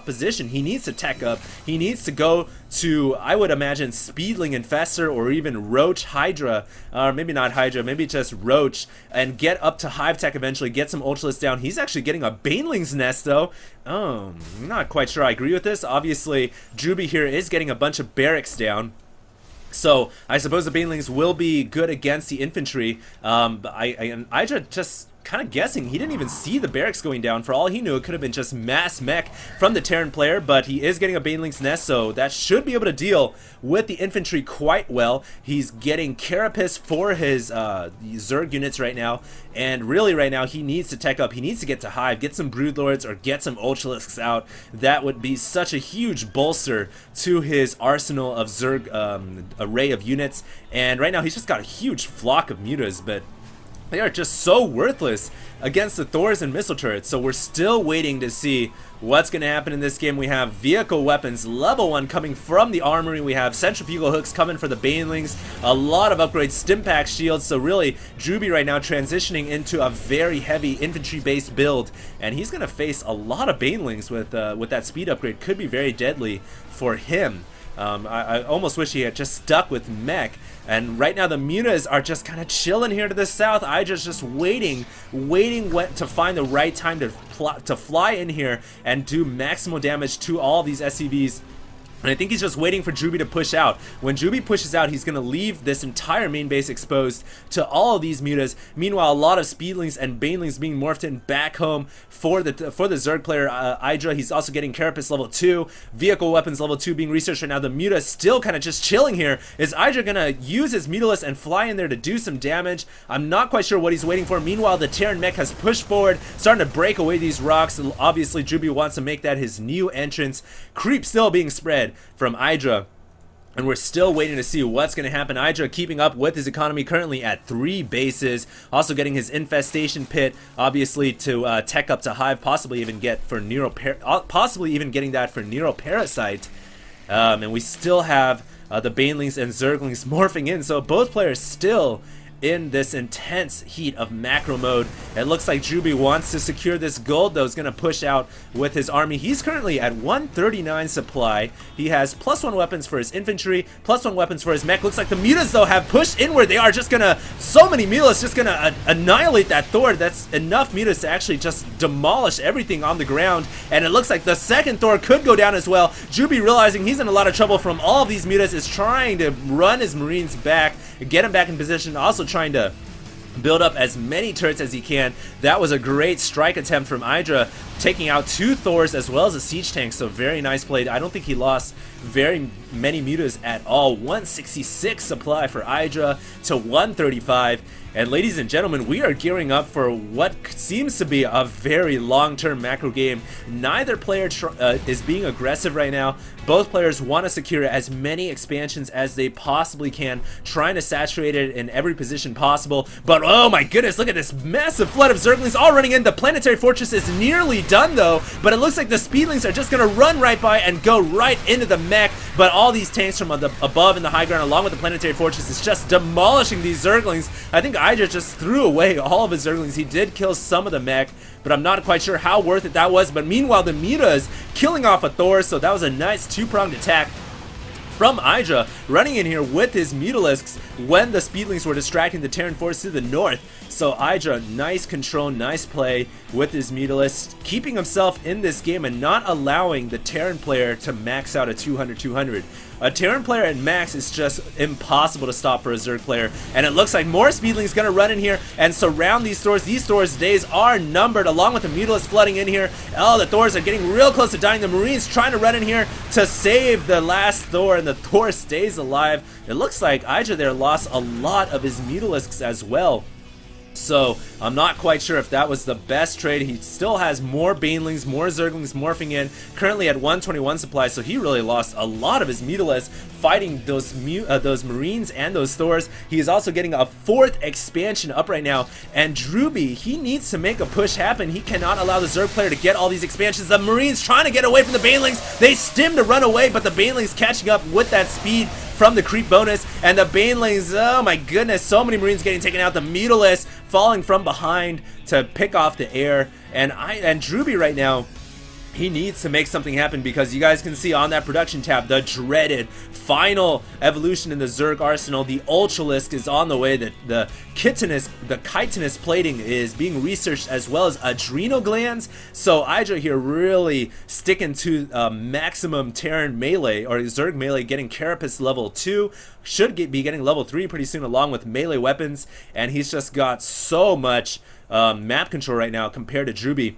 position. He needs to tech up. He needs to go to, I would imagine, Speedling Infestor or even Roach Hydra, or maybe not Hydra, maybe just Roach, and get up to Hive Tech eventually, get some Ultralisk down. He's actually getting a Baneling's Nest though. I'm not quite sure I agree with this. Obviously, Drewbie here is getting a bunch of barracks down. So I suppose the Banelings will be good against the infantry. But IdrA just kind of guessing. He didn't even see the barracks going down. For all he knew, it could have been just mass mech from the Terran player, but he is getting a Baneling's Nest, so that should be able to deal with the infantry quite well. He's getting Carapace for his Zerg units right now, and really right now he needs to tech up. He needs to get to Hive, get some Broodlords, or get some Ultralisks out. That would be such a huge bolster to his arsenal of Zerg array of units, and right now he's just got a huge flock of mutas, but they are just so worthless against the Thors and missile turrets. So we're still waiting to see what's going to happen in this game. We have vehicle weapons level 1 coming from the armory. We have centrifugal hooks coming for the Banelings. A lot of upgrades, Stimpack shields. So really, Drewbie right now transitioning into a very heavy infantry-based build, and he's going to face a lot of Banelings with that speed upgrade. Could be very deadly for him. I almost wish he had just stuck with mech. And right now the mutas are just kind of chilling here to the south. IdrA's just waiting to find the right time to fly in here and do maximal damage to all these SCVs. And I think he's just waiting for Drewbie to push out. When Drewbie pushes out, he's going to leave this entire main base exposed to all of these mutas. Meanwhile, a lot of Speedlings and Banelings being morphed in back home for the Zerg player IdrA. He's also getting Carapace level 2, vehicle weapons level 2 being researched right now. The muta still kind of just chilling here. Is IdrA going to use his Mutalisk and fly in there to do some damage? I'm not quite sure what he's waiting for. Meanwhile, the Terran mech has pushed forward, starting to break away these rocks. Obviously, Drewbie wants to make that his new entrance. Creep still being spread from IdrA, and we're still waiting to see what's going to happen. IdrA keeping up with his economy, currently at 3 bases, also getting his infestation pit, obviously to tech up to Hive, possibly even getting that for Nero Parasite. And we still have the Banelings and Zerglings morphing in, so both players still in this intense heat of macro mode. It looks like Drewbie wants to secure this gold though. He's going to push out with his army. He's currently at 139 supply. He has +1 weapons for his infantry, +1 weapons for his mech. Looks like the mutas though have pushed inward. They are just gonna, so many mutas just gonna annihilate that Thor. That's enough mutas to actually just demolish everything on the ground, and it looks like the second Thor could go down as well. Drewbie, realizing he's in a lot of trouble from all of these mutas, is trying to run his Marines back, get him back in position, also trying to build up as many turrets as he can. That was a great strike attempt from IdrA, taking out 2 Thors as well as a siege tank, so very nice play. I don't think he lost very many mutas at all. 166 supply for IdrA to 135. And ladies and gentlemen, we are gearing up for what seems to be a very long-term macro game. Neither player is being aggressive right now. Both players want to secure as many expansions as they possibly can, trying to saturate it in every position possible. But oh my goodness, look at this massive flood of Zerglings all running in. The planetary fortress is nearly done though, but it looks like the Speedlings are just going to run right by and go right into the mech. But all these tanks from above in the high ground, along with the planetary fortress, is just demolishing these Zerglings. I think IdrA just threw away all of his Zerglings. He did kill some of the mech, but I'm not quite sure how worth it that was. But meanwhile, the mutas killing off a Thor, so that was a nice 2-pronged attack from IdrA, running in here with his Mutalisks when the Speedlings were distracting the Terran force to the north. So IdrA, nice control, nice play with his Mutalisks, keeping himself in this game and not allowing the Terran player to max out a 200-200. A Terran player at max is just impossible to stop for a Zerg player, and it looks like more Speedlings gonna run in here and surround these Thors. These Thors' days are numbered, along with the Mutalisks flooding in here. Oh, the Thors are getting real close to dying. The Marines trying to run in here to save the last Thor, and the Thor stays alive. It looks like IdrA there lost a lot of his Mutalisks as well. So I'm not quite sure if that was the best trade. He still has more Banelings, more Zerglings morphing in, currently at 121 supply, so he really lost a lot of his Mutalisks fighting those Marines and those Thors. He is also getting a 4th expansion up right now, and Drewbie, he needs to make a push happen. He cannot allow the Zerg player to get all these expansions. The Marines trying to get away from the Banelings. They stim to run away, but the Banelings catching up with that speed from the creep bonus, and the Banelings, oh my goodness, so many Marines getting taken out. The Mutalisks falling from behind to pick off the air, and Drewbie right now, he needs to make something happen, because you guys can see on that production tab the dreaded final evolution in the Zerg arsenal. The Ultralisk is on the way. The chitinous plating is being researched, as well as adrenal glands. So IdrA here really sticking to maximum Terran melee, or Zerg melee, getting Carapace level 2. Should be getting level 3 pretty soon, along with melee weapons. And he's just got so much map control right now compared to Drewbie.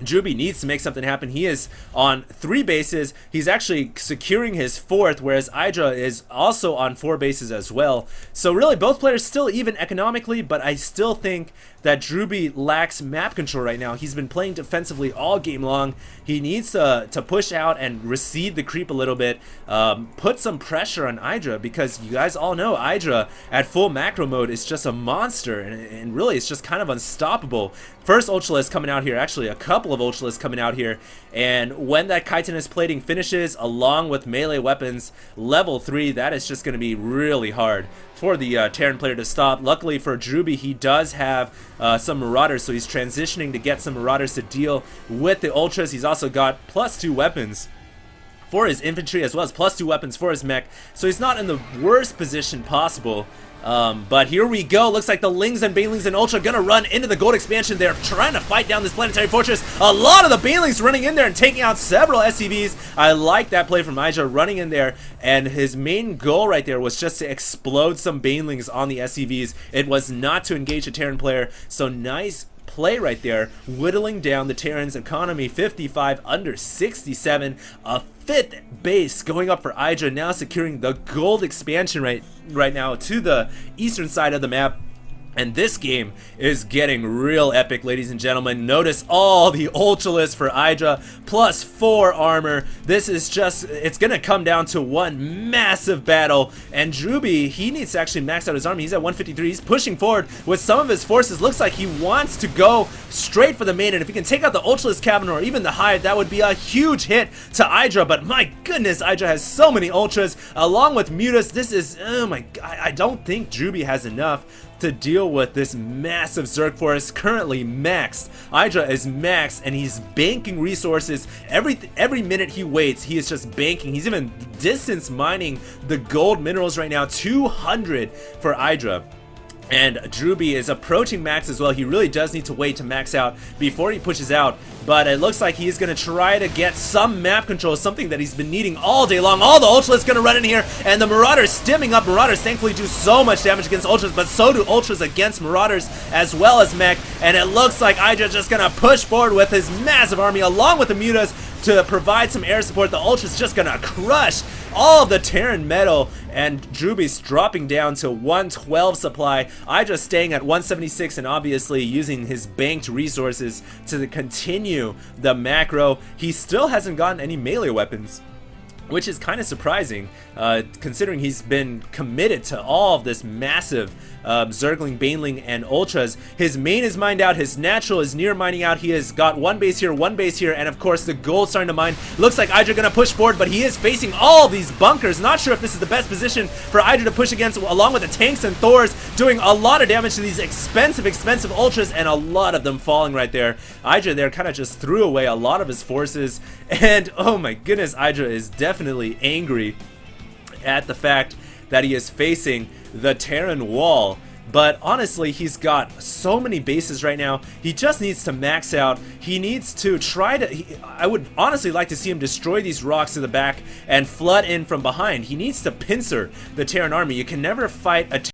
Drewbie needs to make something happen. He is on 3 bases. He's actually securing his 4th, whereas IdrA is also on 4 bases as well. So really, both players still even economically, but I still think that Drewbie lacks map control right now. He's been playing defensively all game long. He needs to push out and recede the creep a little bit, put some pressure on IdrA, because you guys all know IdrA at full macro mode is just a monster, and really it's just kind of unstoppable. First Ultralisk coming out here, actually a couple of Ultralisks coming out here, and when that chitinous plating finishes, along with melee weapons level 3, that is just going to be really hard for the Terran player to stop. Luckily for Drewbie, he does have some Marauders, so he's transitioning to get some Marauders to deal with the Ultras. He's also got +2 weapons for his infantry, as well as +2 weapons for his mech, so he's not in the worst position possible. But here we go. Looks like the Lings and Banelings and Ultra gonna run into the gold expansion. They're trying to fight down this planetary fortress. A lot of the Banelings running in there and taking out several SCVs. I like that play from IdrA, running in there, and his main goal right there was just to explode some Banelings on the SCVs. It was not to engage a Terran player, so nice play right there, whittling down the Terran's economy. 55 under 67, a 5th base going up for IdrA, now securing the gold expansion right now to the eastern side of the map. And this game is getting real epic, ladies and gentlemen. Notice all the Ultralisks for IdrA, +4 armor. This is just, it's going to come down to one massive battle. And Drewbie, he needs to actually max out his army. He's at 153. He's pushing forward with some of his forces. Looks like he wants to go straight for the main. And if he can take out the Ultralisk cabin or even the hive, that would be a huge hit to IdrA. But my goodness, IdrA has so many Ultras along with Mutas. This is, oh my god, I don't think Drewbie has enough to deal with this massive Zerg force. Currently maxed. IdrA is maxed, and he's banking resources. Every minute he waits, he is just banking. He's even distance mining the gold minerals right now. 200 for IdrA. And Drewbie is approaching max as well. He really does need to wait to max out before he pushes out. But it looks like he's going to try to get some map control, something that he's been needing all day long. All the Ultras going to run in here, and the Marauders stimming up. Marauders thankfully do so much damage against Ultras, but so do Ultras against Marauders as well as mech. And it looks like IdrA just going to push forward with his massive army along with the Mutas to provide some air support. The Ultra's just gonna crush all of the Terran metal, and Drewbie's dropping down to 112 supply. IdrA staying at 176, and obviously using his banked resources to continue the macro. He still hasn't gotten any melee weapons, which is kind of surprising, considering he's been committed to all of this massive Zergling, Baneling, and Ultras. His main is mined out, his natural is near mining out. He has got one base here, and of course the gold starting to mine. Looks like IdrA gonna push forward, but he is facing all these bunkers. Not sure if this is the best position for IdrA to push against, along with the tanks and Thors, doing a lot of damage to these expensive Ultras, and a lot of them falling right there. IdrA there kind of just threw away a lot of his forces, and oh my goodness, IdrA is definitely angry at the fact that he is facing the Terran wall. But honestly, he's got so many bases right now. He just needs to max out. He needs to try to... I would honestly like to see him destroy these rocks to the back and flood in from behind. He needs to pincer the Terran army. You can never fight a